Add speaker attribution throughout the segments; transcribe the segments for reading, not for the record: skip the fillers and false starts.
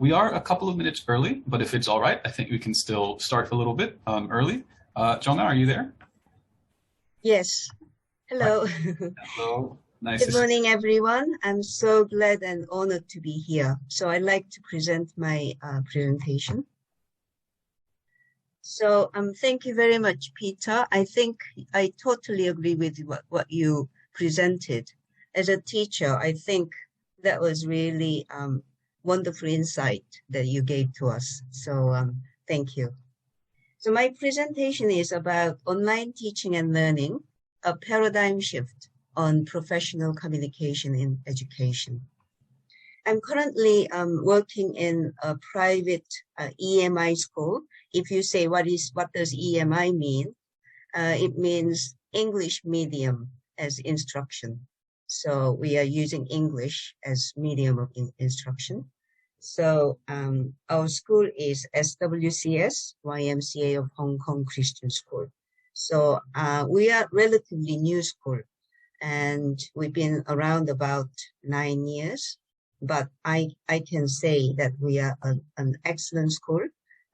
Speaker 1: We are a couple of minutes early, but if it's all right, I think we can still start a little bit early. Chong, are you there?
Speaker 2: Yes.
Speaker 1: All right.
Speaker 2: Hello.
Speaker 1: Hello. Nice
Speaker 2: Good
Speaker 1: to see
Speaker 2: morning, everyone. I'm so glad and honored to be here. So I'd like to present my presentation. So thank you very much, Peter. I think I totally agree with what you presented. As a teacher, I think that was really wonderful insight that you gave to us. So thank you. So my presentation is about online teaching and learning, a paradigm shift on professional communication in education. I'm currently working in a private EMI school. If you say what does EMI mean? It means English medium as instruction. So we are using English as medium of instruction. So our school is SWCS, YMCA of Hong Kong Christian School. So we are relatively new school, and we've been around about 9 years. But I can say that we are an excellent school.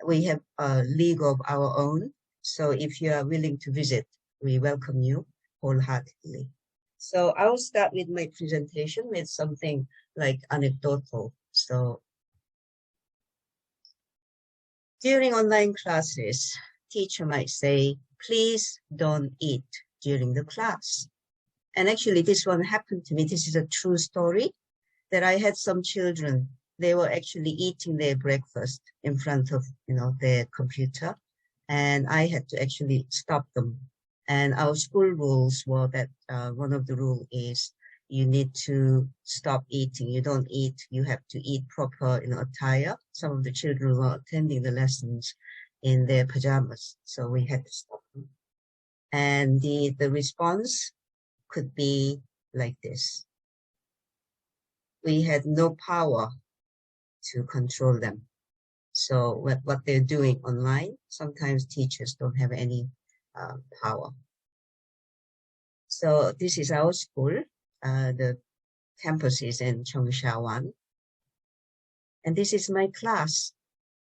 Speaker 2: We have a league of our own. So if you are willing to visit, we welcome you wholeheartedly. So I'll start with my presentation with something like anecdotal. So during online classes, teacher might say, please don't eat during the class. And actually this one happened to me. This is a true story that I had some children. They were actually eating their breakfast in front of, their computer. And I had to actually stop them. And our school rules were that one of the rules is you need to stop eating. You don't eat. You have to eat proper, attire. Some of the children were attending the lessons in their pajamas, so we had to stop them. And the response could be like this. We had no power to control them. So what they're doing online, sometimes teachers don't have any power. So this is our school. The campus is in Chong. And this is my class.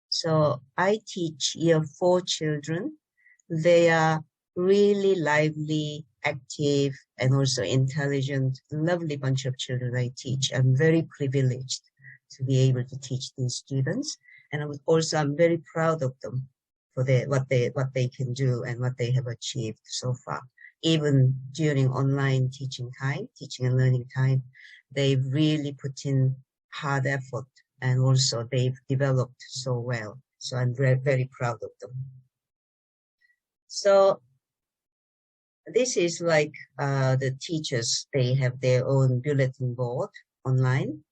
Speaker 2: So I teach year 4 children. They are really lively, active, and also intelligent, lovely bunch of children I teach. I'm very privileged to be able to teach these students. And I'm very proud of them for what they can do and what they have achieved so far. Even during online teaching and learning time, they've really put in hard effort, and also they've developed so well. So I'm very, very proud of them. So this is like the teachers, they have their own bulletin board online.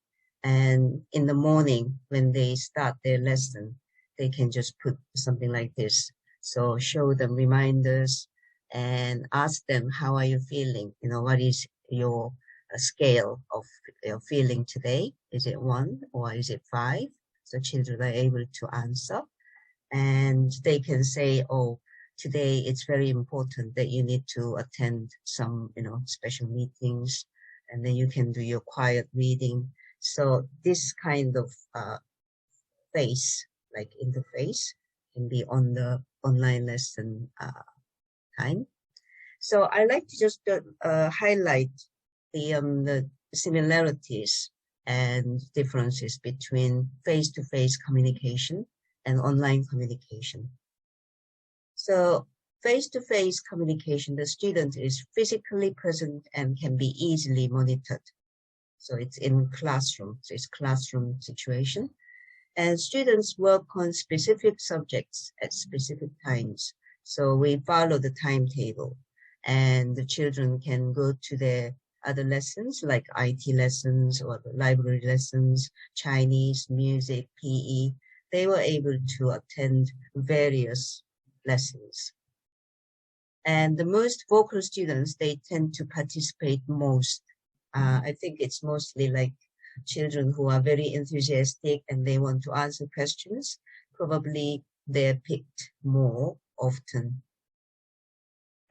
Speaker 2: And in the morning, when they start their lesson, they can just put something like this. So show them reminders and ask them, how are you feeling? What is your scale of your feeling today? Is it 1 or is it 5? So children are able to answer. And they can say, oh, today it's very important that you need to attend some, special meetings, and then you can do your quiet reading. So this kind of face, like interface, can be on the online lesson time. So I like to just highlight the similarities and differences between face-to-face communication and online communication. So face-to-face communication, the student is physically present and can be easily monitored. So it's in classroom, so it's classroom situation. And students work on specific subjects at specific times. So we follow the timetable, and the children can go to their other lessons like IT lessons or the library lessons, Chinese, music, PE. They were able to attend various lessons. And the most vocal students, they tend to participate most. I think it's mostly like children who are very enthusiastic and they want to answer questions. Probably they're picked more often.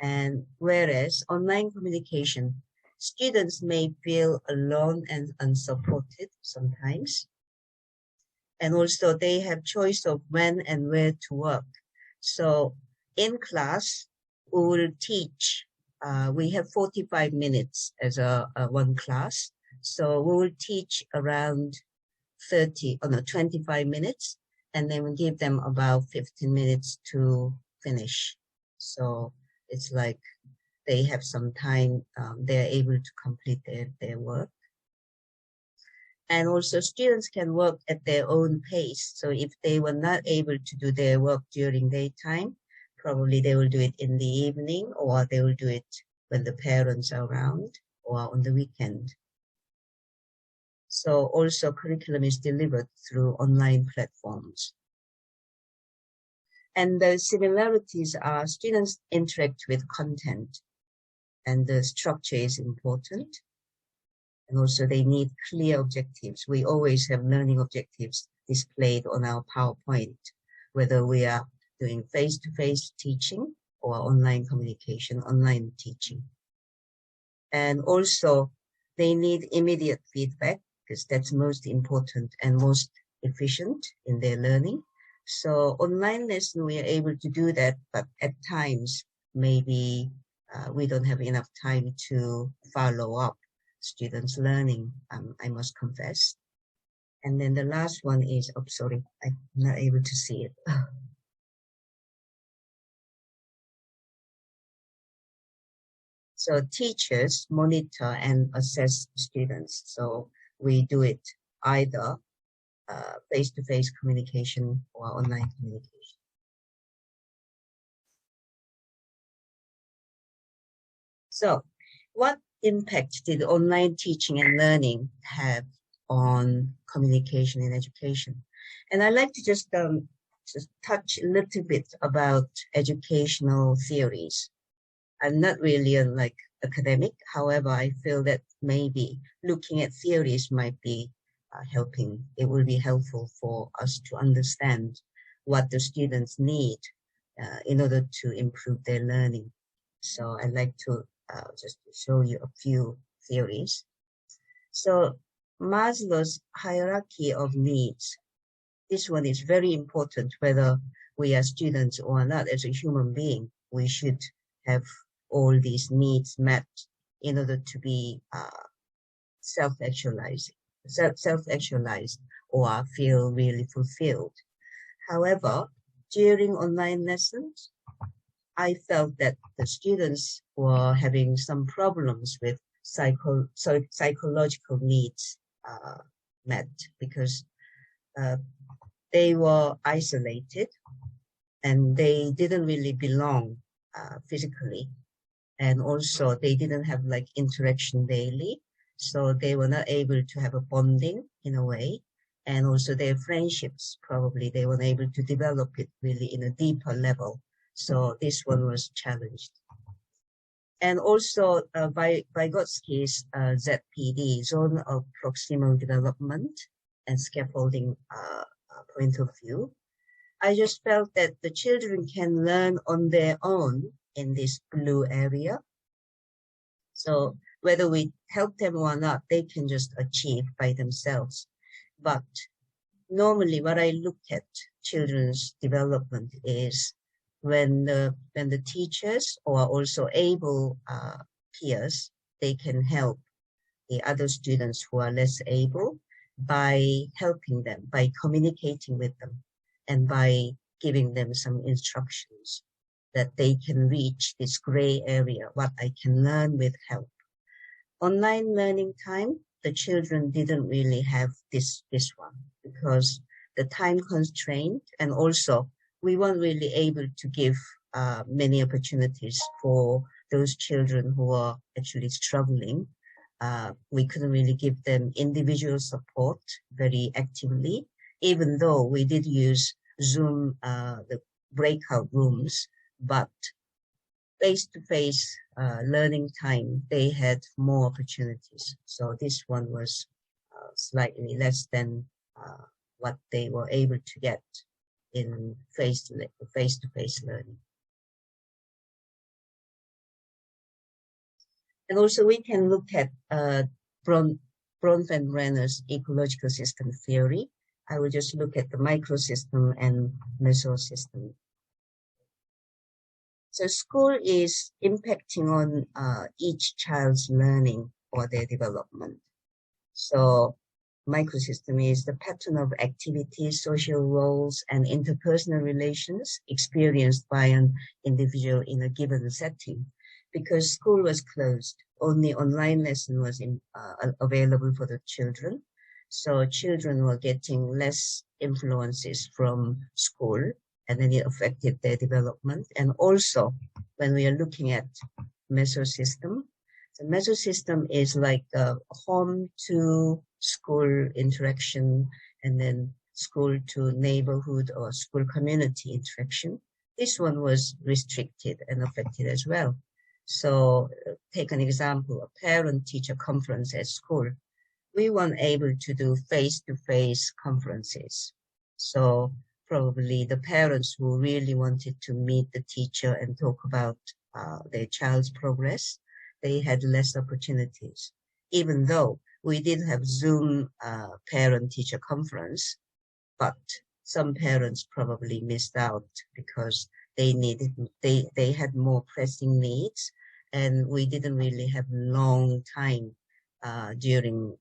Speaker 2: And whereas online communication, students may feel alone and unsupported sometimes. And also they have choice of when and where to work. So in class, we will teach, we have 45 minutes as a one class. So we will teach around 25 minutes, and then we give them about 15 minutes to finish. So it's like they have some time, they're able to complete their work. And also students can work at their own pace. So if they were not able to do their work during daytime, probably they will do it in the evening, or they will do it when the parents are around or on the weekend. So also curriculum is delivered through online platforms. And the similarities are students interact with content, and the structure is important. And also they need clear objectives. We always have learning objectives displayed on our PowerPoint, whether we are doing face-to-face teaching or online communication, online teaching. And also they need immediate feedback, because that's most important and most efficient in their learning. So online lesson, we are able to do that, but at times, maybe we don't have enough time to follow up students' learning, I must confess. And then the last one is, oh, sorry, I'm not able to see it. So teachers monitor and assess students. So we do it either face-to-face communication or online communication. So what impact did online teaching and learning have on communication in education? And I'd like to just touch a little bit about educational theories. I'm not really like academic. However, I feel that maybe looking at theories might be helping. It will be helpful for us to understand what the students need in order to improve their learning. So I'd like to just show you a few theories. So Maslow's hierarchy of needs. This one is very important, whether we are students or not. As a human being, we should have all these needs met in order to be self-actualized or feel really fulfilled. However, during online lessons, I felt that the students were having some problems with psychological needs met, because they were isolated and they didn't really belong physically. And also they didn't have like interaction daily. So they were not able to have a bonding in a way. And also their friendships, probably they weren't able to develop it really in a deeper level. So this one was challenged. And also Vygotsky's ZPD, Zone of Proximal Development and Scaffolding point of view. I just felt that the children can learn on their own in this blue area. So whether we help them or not, they can just achieve by themselves. But normally what I look at children's development is when the teachers or also able peers, they can help the other students who are less able by helping them, by communicating with them, and by giving them some instructions that they can reach this gray area, what I can learn with help. Online learning time, the children didn't really have this one because the time constraint, and also we weren't really able to give many opportunities for those children who are actually struggling. We couldn't really give them individual support very actively, even though we did use Zoom, the breakout rooms, but face-to-face learning time, they had more opportunities. So this one was slightly less than what they were able to get in face-to-face learning. And also we can look at Bronfenbrenner's ecological system theory. I will just look at the microsystem and mesosystem. So school is impacting on each child's learning or their development. So microsystem is the pattern of activities, social roles, and interpersonal relations experienced by an individual in a given setting. Because school was closed, only online lesson was available for the children. So children were getting less influences from school, and then it affected their development. And also, when we are looking at mesosystem, the mesosystem is like a home to school interaction, and then school to neighborhood or school community interaction. This one was restricted and affected as well. So take an example, a parent-teacher conference at school. We weren't able to do face-to-face conferences. So probably the parents who really wanted to meet the teacher and talk about their child's progress, they had less opportunities. Even though we did have Zoom parent-teacher conference, but some parents probably missed out because they had more pressing needs, and we didn't really have long time during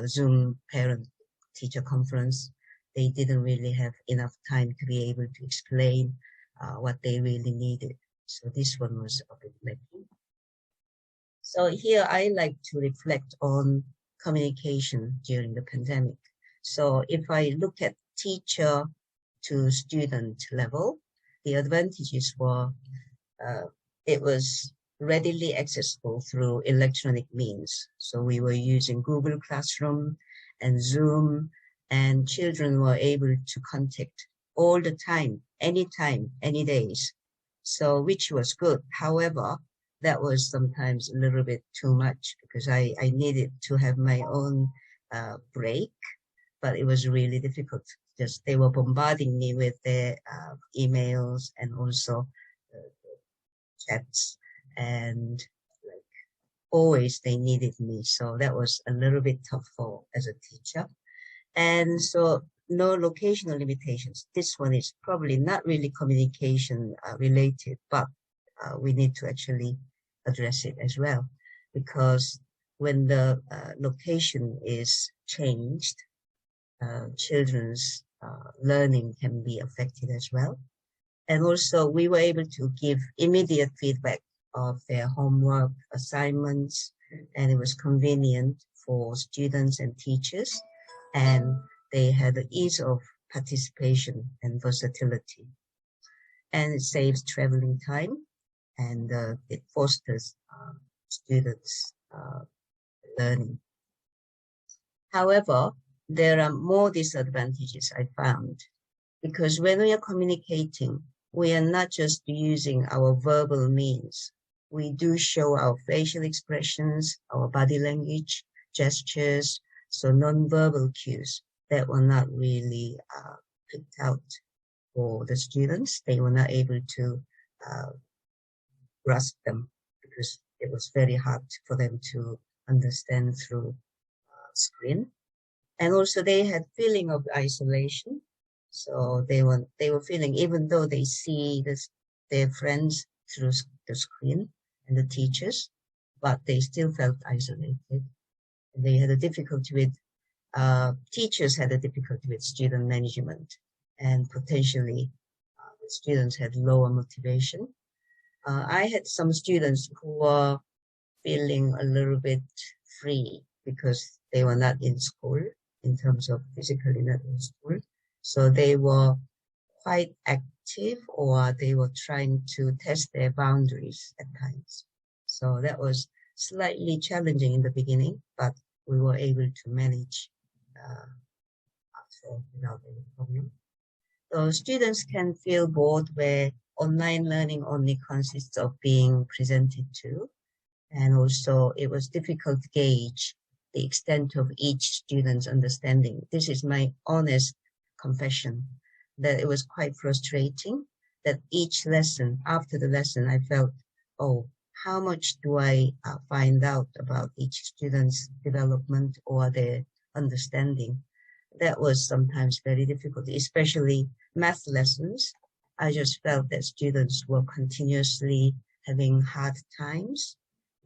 Speaker 2: Zoom parent-teacher conference. They didn't really have enough time to be able to explain what they really needed. So this one was a bit lacking. So here I like to reflect on communication during the pandemic. So if I look at teacher to student level, the advantages were it was readily accessible through electronic means. So we were using Google Classroom and Zoom, and children were able to contact all the time, anytime, any days. So which was good. However, that was sometimes a little bit too much because I needed to have my own break, but it was really difficult. Just they were bombarding me with their emails and also chats, and like always they needed me. So that was a little bit tough for as a teacher. And so no locational limitations. This one is probably not really communication related, but we need to actually address it as well, because when the location is changed, children's learning can be affected as well. And also we were able to give immediate feedback of their homework assignments, and it was convenient for students and teachers, and they had the ease of participation and versatility. And it saves traveling time, and it fosters students' learning. However, there are more disadvantages I found, because when we are communicating, we are not just using our verbal means. We do show our facial expressions, our body language, gestures, so non-verbal cues that were not really picked out for the students. They were not able to grasp them because it was very hard for them to understand through screen. And also they had feeling of isolation. So they were feeling, even though they see their friends through the screen and the teachers, but they still felt isolated. And they had a difficulty with, teachers had a difficulty with student management, and potentially students had lower motivation. I had some students who were feeling a little bit free because they were not in school, in terms of physically not in school. So they were quite active, or they were trying to test their boundaries at times. So that was slightly challenging in the beginning, but we were able to manage after without any problem. So students can feel bored where online learning only consists of being presented to, and also it was difficult to gauge the extent of each student's understanding. This is my honest confession, that it was quite frustrating that each lesson, after the lesson, I felt, oh, how much do I find out about each student's development or their understanding? that was sometimes very difficult, especially math lessons. I just felt that students were continuously having hard times,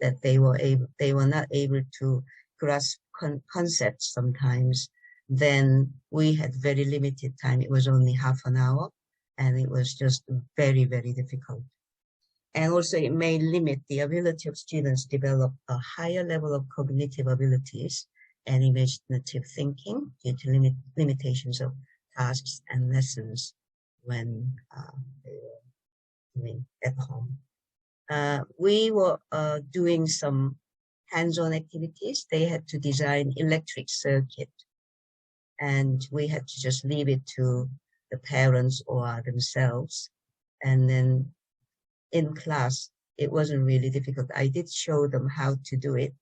Speaker 2: that they were not able to grasp concepts sometimes. Then we had very limited time. It was only half an hour, and it was just very, very difficult. And also it may limit the ability of students to develop a higher level of cognitive abilities and imaginative thinking due to limitations of tasks and lessons when they were doing at home. We were doing some hands-on activities. They had to design electric circuit, and we had to just leave it to the parents or themselves. And then in class, it wasn't really difficult. I did show them how to do it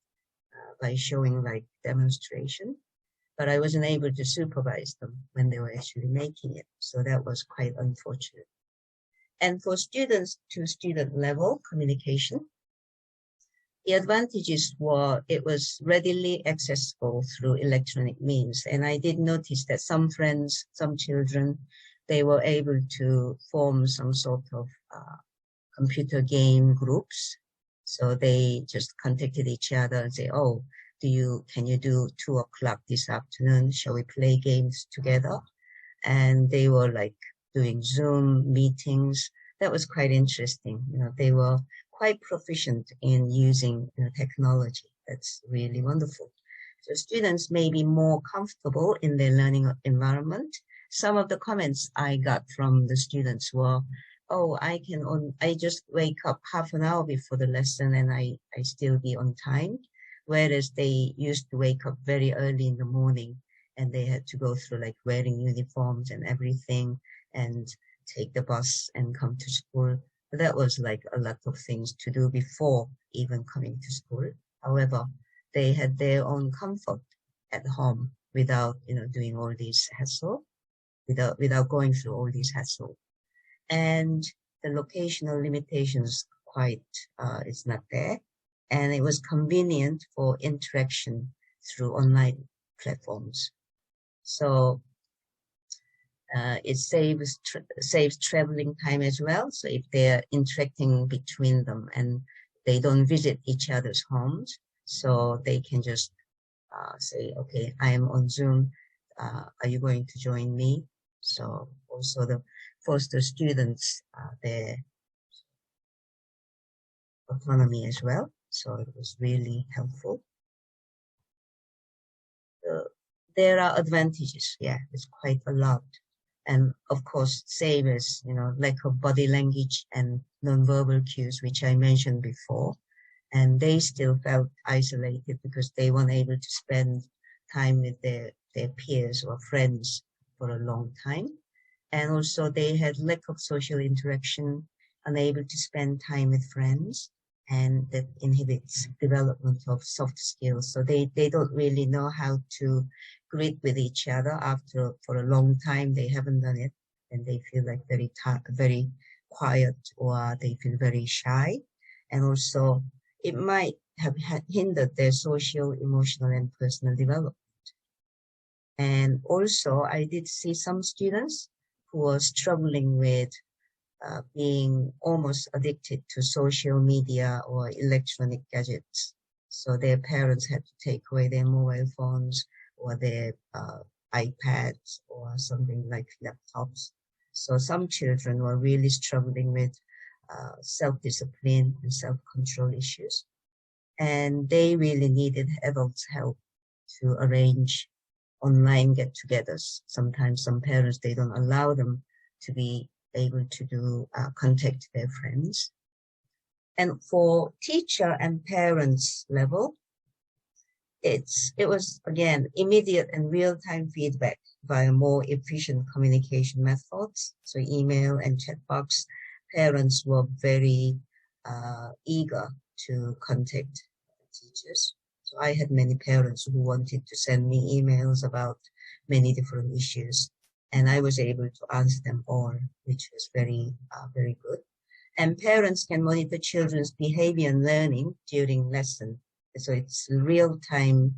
Speaker 2: by showing like demonstration, but I wasn't able to supervise them when they were actually making it. So that was quite unfortunate. And for students to student level communication, the advantages were it was readily accessible through electronic means. And I did notice that some friends, some children, they were able to form some sort of computer game groups. So they just contacted each other and say, oh, can you do 2 o'clock this afternoon? Shall we play games together? And they were like doing Zoom meetings. That was quite interesting. They were quite proficient in using technology. That's really wonderful. So students may be more comfortable in their learning environment. Some of the comments I got from the students were, oh, I just wake up half an hour before the lesson and I still be on time. Whereas they used to wake up very early in the morning and they had to go through like wearing uniforms and everything and take the bus and come to school. That was like a lot of things to do before even coming to school. However, they had their own comfort at home without, doing all these hassle, without going through all these hassle. And the locational limitations it's not there. And it was convenient for interaction through online platforms. So it saves traveling time as well. So if they're interacting between them and they don't visit each other's homes, so they can just say, okay, I am on Zoom. Are you going to join me? So also foster students their autonomy as well. So it was really helpful. There are advantages. Yeah, it's quite a lot. And of course, same as, lack of body language and nonverbal cues, which I mentioned before. And they still felt isolated because they weren't able to spend time with their peers or friends for a long time. And also they had lack of social interaction, unable to spend time with friends, and that inhibits development of soft skills. So they don't really know how to greet with each other for a long time. They haven't done it, and they feel like very quiet, or they feel very shy. And also it might have hindered their social, emotional, and personal development. And also I did see some students who were struggling with being almost addicted to social media or electronic gadgets. So their parents had to take away their mobile phones or their iPads or something like laptops. So some children were really struggling with self-discipline and self-control issues. And they really needed adults' help to arrange online get-togethers. Sometimes some parents, they don't allow them to be able to contact their friends. And for teacher and parents level, it was again immediate and real-time feedback via more efficient communication methods. So email and chat box. Parents were very eager to contact teachers. So I had many parents who wanted to send me emails about many different issues, and I was able to answer them all, which was very good. And parents can monitor children's behavior and learning during lesson. So it's real-time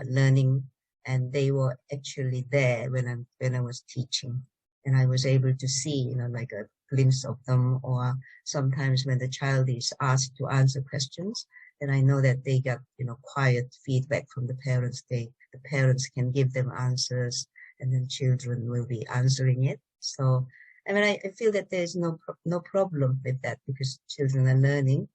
Speaker 2: learning, and they were actually there when I was teaching, and I was able to see, like a glimpse of them. Or sometimes when the child is asked to answer questions, then I know that they got, quiet feedback from the parents. The parents can give them answers, and then children will be answering it. So, I mean, I feel that there's no problem with that, because children are learning.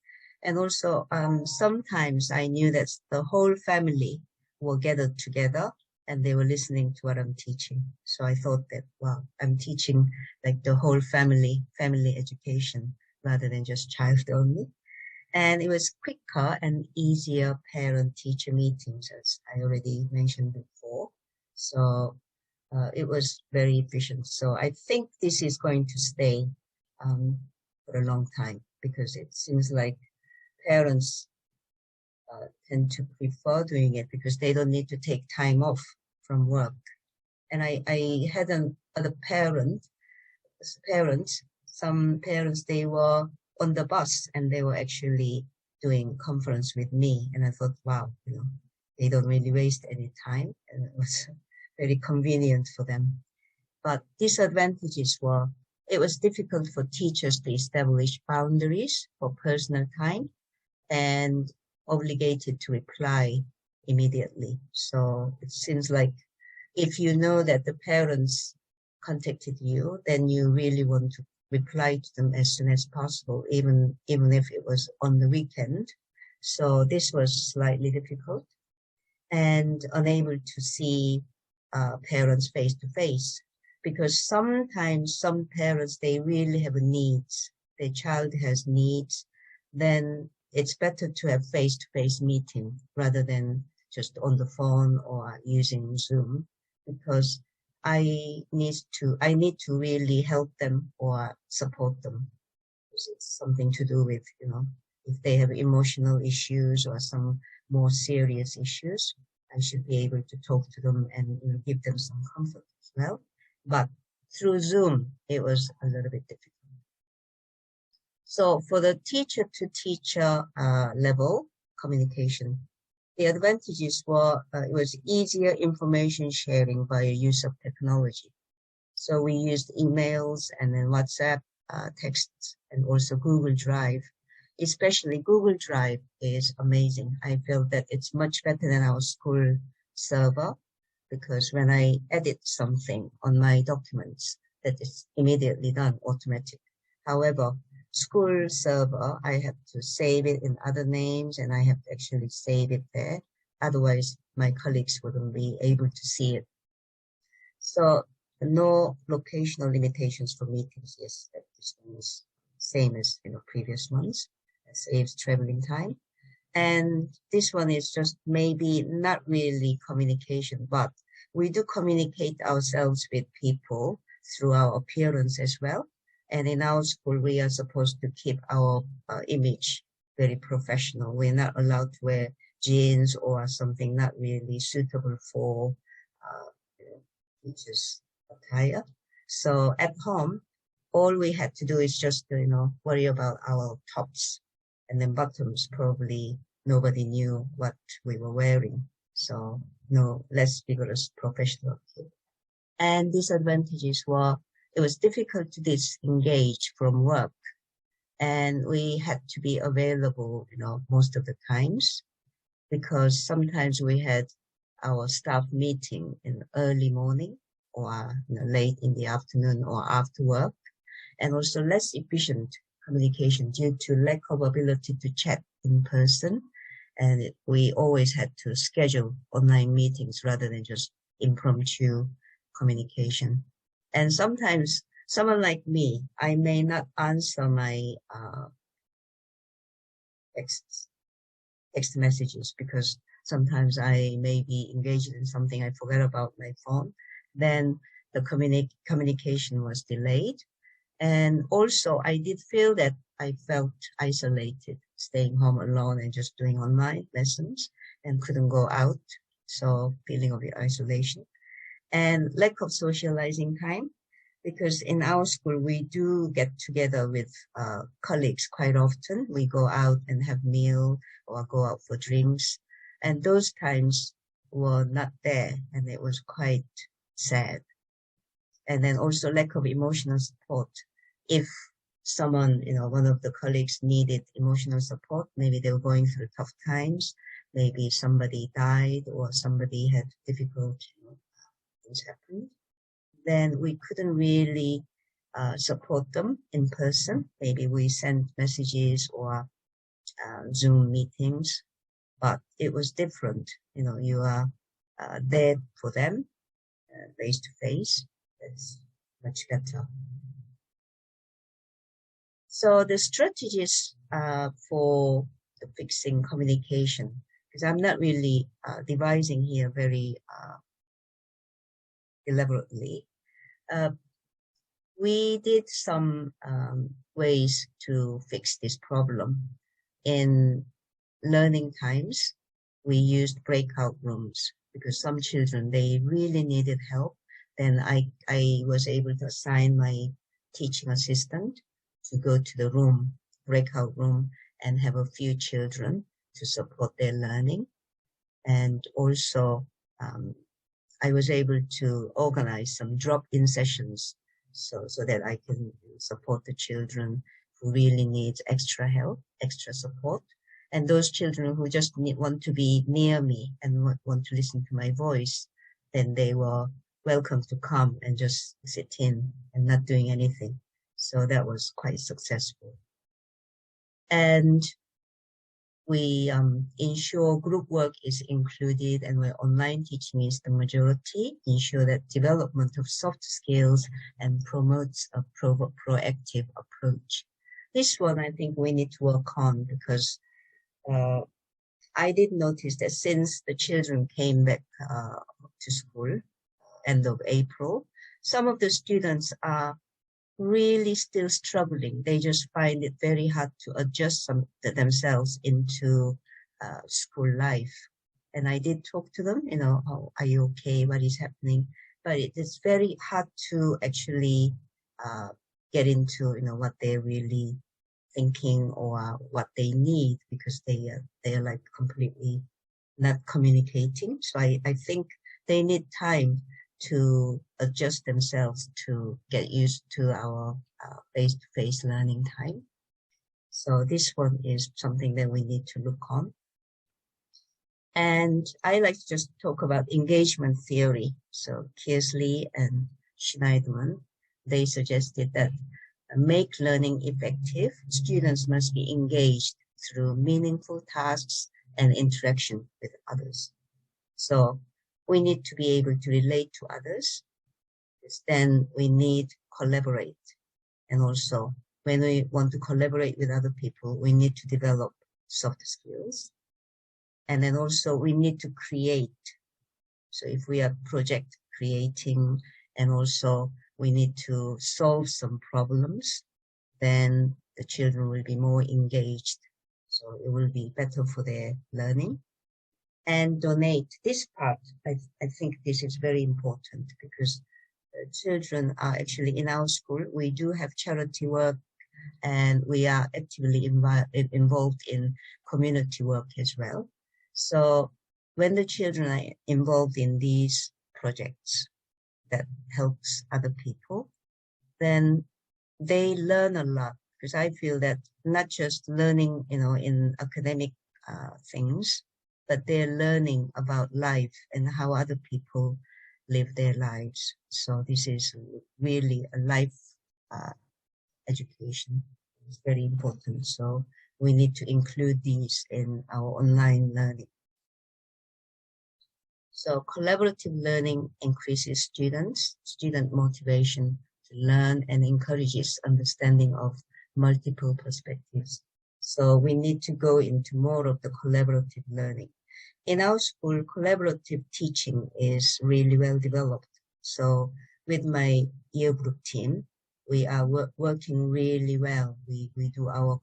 Speaker 2: And also, sometimes I knew that the whole family were gathered together and they were listening to what I'm teaching. So I thought that, wow, I'm teaching like the whole family education rather than just child only. And it was quicker and easier parent-teacher meetings, as I already mentioned before. So it was very efficient. So I think this is going to stay for a long time, because it seems like parents tend to prefer doing it because they don't need to take time off from work. And I had another parents, some parents, they were on the bus and they were actually doing conference with me. And I thought, wow, they don't really waste any time, and it was very convenient for them. But disadvantages were, it was difficult for teachers to establish boundaries for personal time and obligated to reply immediately. So it seems like if you know that the parents contacted you, then you really want to reply to them as soon as possible, even if it was on the weekend. So this was slightly difficult, and unable to see parents face to face, because sometimes some parents, they really have needs, their child has needs, then it's better to have face-to-face meeting rather than just on the phone or using Zoom, because I need to really help them or support them. Because it's something to do with, if they have emotional issues or some more serious issues, I should be able to talk to them and give them some comfort as well. But through Zoom, it was a little bit difficult. So for the teacher-to-teacher level communication, the advantages were it was easier information sharing via use of technology. So we used emails and then WhatsApp, texts, and also Google Drive. Especially Google Drive is amazing. I feel that it's much better than our school server, because when I edit something on my documents, that is immediately done, automatic. However, school server, I have to save it in other names, and I have to actually save it there. Otherwise, my colleagues wouldn't be able to see it. So no locational limitations for meetings. Yes, that is same as previous ones. It saves traveling time. And this one is just maybe not really communication, but we do communicate ourselves with people through our appearance as well. And in our school, we are supposed to keep our image very professional. We're not allowed to wear jeans or something not really suitable for teachers' attire. So at home, all we had to do is just worry about our tops, and then bottoms. Probably nobody knew what we were wearing. So no, less vigorous professional. And disadvantages were, it was difficult to disengage from work, and we had to be available, most of the times, because sometimes we had our staff meeting in the early morning or late in the afternoon or after work, and also less efficient communication due to lack of ability to chat in person. And we always had to schedule online meetings rather than just impromptu communication. And sometimes someone like me, I may not answer my text messages, because sometimes I may be engaged in something, I forgot about my phone. Then the communication was delayed. And also I did feel that I felt isolated, staying home alone and just doing online lessons and couldn't go out. So feeling of isolation and lack of socializing time, because in our school, we do get together with colleagues quite often. We go out and have meal or go out for drinks. And those times were not there, and it was quite sad. And then also lack of emotional support. If someone, one of the colleagues needed emotional support, maybe they were going through tough times, maybe somebody died or somebody had difficult things happened, then we couldn't really support them in person. Maybe we sent messages or Zoom meetings, but it was different. You are there for them face to face. It's much better. So the strategies for the fixing communication, because I'm not really devising here very elaborately. We did some ways to fix this problem. In learning times, we used breakout rooms because some children, they really needed help. Then I was able to assign my teaching assistant to go to the breakout room, and have a few children to support their learning. And also, I was able to organize some drop-in sessions so that I can support the children who really need extra help, extra support. And those children who just want to be near me and want to listen to my voice, then they were welcome to come and just sit in and not doing anything. So that was quite successful. And we ensure group work is included, and where online teaching is the majority, ensure that development of soft skills and promotes a proactive approach. This one I think we need to work on, because I did notice that since the children came back to school, end of April, some of the students are really still struggling. They just find it very hard to adjust themselves into school life. And I did talk to them, oh, are you okay? What is happening? But it is very hard to actually get into, what they're really thinking or what they need, because they are like completely not communicating. So I think they need time to adjust themselves to get used to our face-to-face learning time. So this one is something that we need to look on. And I like to just talk about engagement theory. So Kearsley and Schneiderman, they suggested that make learning effective, students must be engaged through meaningful tasks and interaction with others. So we need to be able to relate to others, because then we need to collaborate. And also, when we want to collaborate with other people, we need to develop soft skills. And then also we need to create. So if we are project creating, and also we need to solve some problems, then the children will be more engaged. So it will be better for their learning. And donate. This part, I think this is very important, because children are actually in our school. We do have charity work, and we are actively involved in community work as well. So when the children are involved in these projects that helps other people, then they learn a lot, because I feel that not just learning, in academic things, but they're learning about life and how other people live their lives. So this is really a life education. It's very important. So we need to include these in our online learning. So collaborative learning increases student motivation to learn, and encourages understanding of multiple perspectives. So we need to go into more of the collaborative learning. In our school, collaborative teaching is really well developed. So with my yearbook team, we are working really well. We do our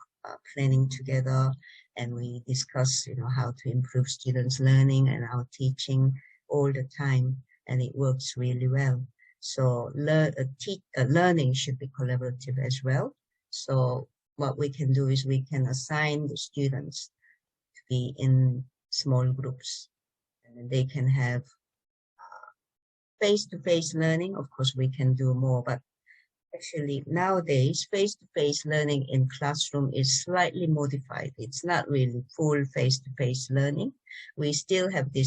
Speaker 2: planning together, and we discuss, how to improve students' learning and our teaching all the time, and it works really well. So learning should be collaborative as well. So what we can do is we can assign the students to be in small groups, and they can have face-to-face learning. Of course, we can do more, but actually nowadays, face-to-face learning in classroom is slightly modified. It's not really full face-to-face learning. We still have the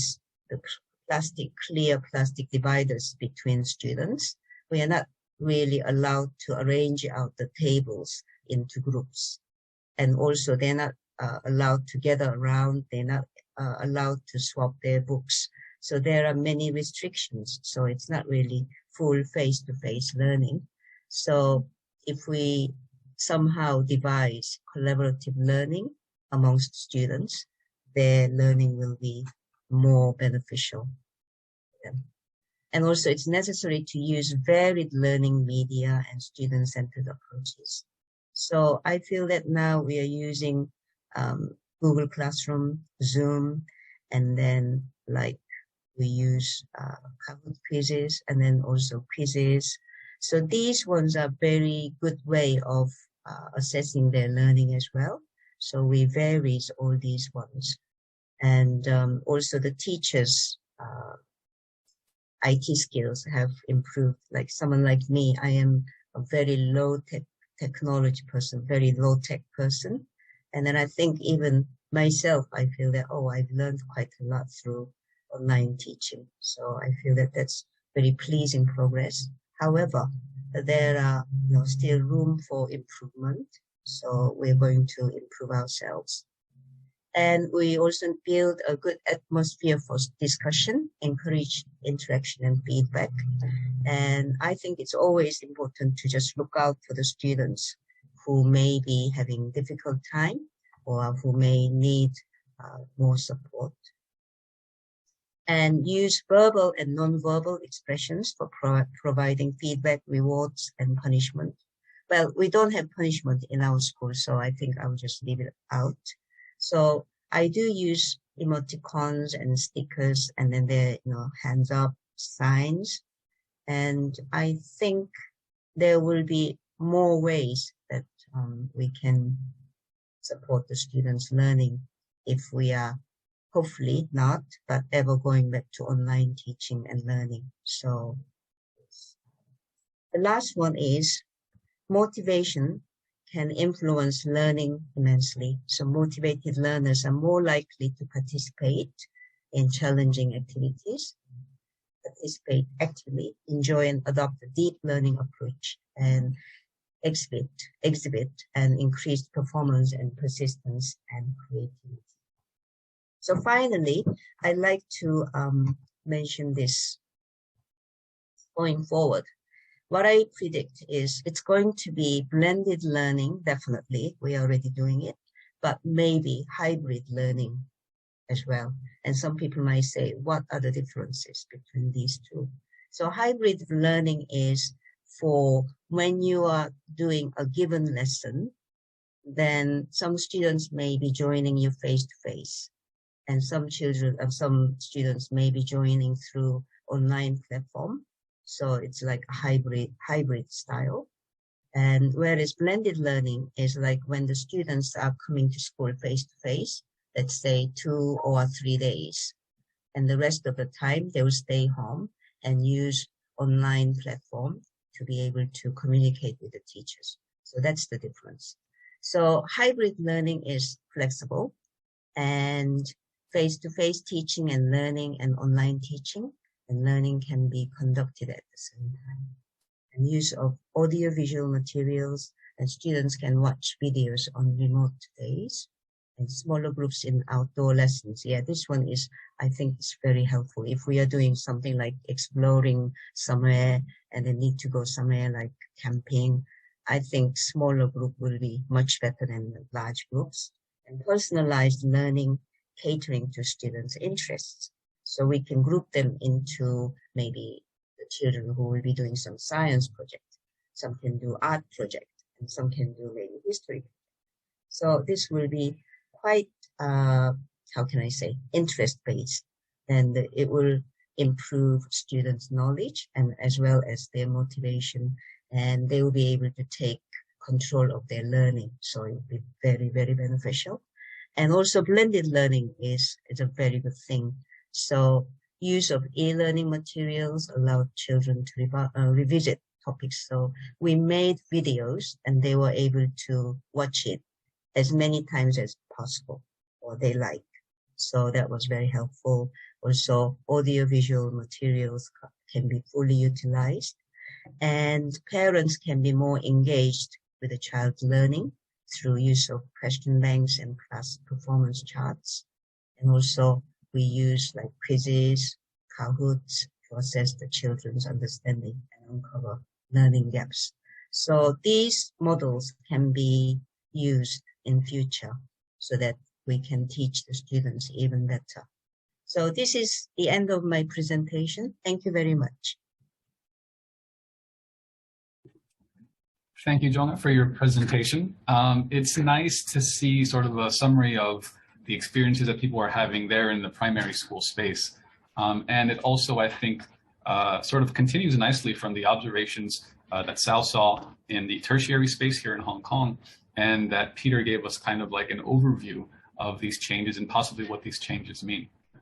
Speaker 2: clear plastic dividers between students. We are not really allowed to arrange out the tables into groups. And also they're not allowed to gather around. They're not allowed to swap their books. So there are many restrictions. So it's not really full face-to-face learning. So if we somehow devise collaborative learning amongst students, their learning will be more beneficial. And also it's necessary to use varied learning media and student-centered approaches. So I feel that now we are using Google Classroom, Zoom, and then like we use Kahoot quizzes and then also quizzes. So these ones are very good way of assessing their learning as well. So we varies all these ones. And also the teachers' IT skills have improved. Like someone like me, I am a very low-tech technology person, very low-tech person. And then I think even myself, I feel that, oh, I've learned quite a lot through online teaching. So I feel that that's very pleasing progress. However, there are still room for improvement. So we're going to improve ourselves. And we also build a good atmosphere for discussion, encourage interaction and feedback. And I think it's always important to just look out for the students who may be having difficult time or who may need more support. And use verbal and non-verbal expressions for providing feedback, rewards, and punishment. Well, we don't have punishment in our school, so I think I'll just leave it out. So I do use emoticons and stickers, and then there, hands up signs. And I think there will be more ways that we can support the students' learning if we are hopefully not, but ever going back to online teaching and learning. So the last one is motivation can influence learning immensely. So motivated learners are more likely to participate in challenging activities, participate actively, enjoy and adopt a deep learning approach, and exhibit and increased performance and persistence and creativity. So finally, I'd like to mention this going forward. What I predict is it's going to be blended learning, definitely. We are already doing it, but maybe hybrid learning as well. And some people might say, what are the differences between these two? So hybrid learning is for when you are doing a given lesson, then some students may be joining you face-to-face. And some students may be joining through online platform. So it's like a hybrid style. And whereas blended learning is like when the students are coming to school face to face, let's say 2 or 3 days. And the rest of the time they will stay home and use online platform to be able to communicate with the teachers. So that's the difference. So hybrid learning is flexible, and face-to-face teaching and learning and online teaching and learning can be conducted at the same time. And use of audio-visual materials, and students can watch videos on remote days, and smaller groups in outdoor lessons. Yeah, this one is, I think, is very helpful. If we are doing something like exploring somewhere and they need to go somewhere like camping, I think smaller group will be much better than large groups. And personalized learning, catering to students' interests. So we can group them into maybe the children who will be doing some science project. Some can do art project, and some can do maybe history. So this will be quite, interest-based, and it will improve students' knowledge and as well as their motivation, and they will be able to take control of their learning. So it will be very, very beneficial. And also blended learning is a very good thing. So use of e-learning materials allowed children to revisit topics. So we made videos and they were able to watch it as many times as possible, or they like. So that was very helpful. Also, audiovisual materials can be fully utilized, and parents can be more engaged with the child's learning through use of question banks and class performance charts. And also we use like quizzes, Kahoots to assess the children's understanding and uncover learning gaps. So these models can be used in future so that we can teach the students even better. So this is the end of my presentation. Thank you very much.
Speaker 1: Thank you, Chong, for your presentation. It's nice to see sort of a summary of the experiences that people are having there in the primary school space. And it also, I think, sort of continues nicely from the observations that Sal saw in the tertiary space here in Hong Kong, and that Peter gave us kind of like an overview of these changes and possibly what these changes mean.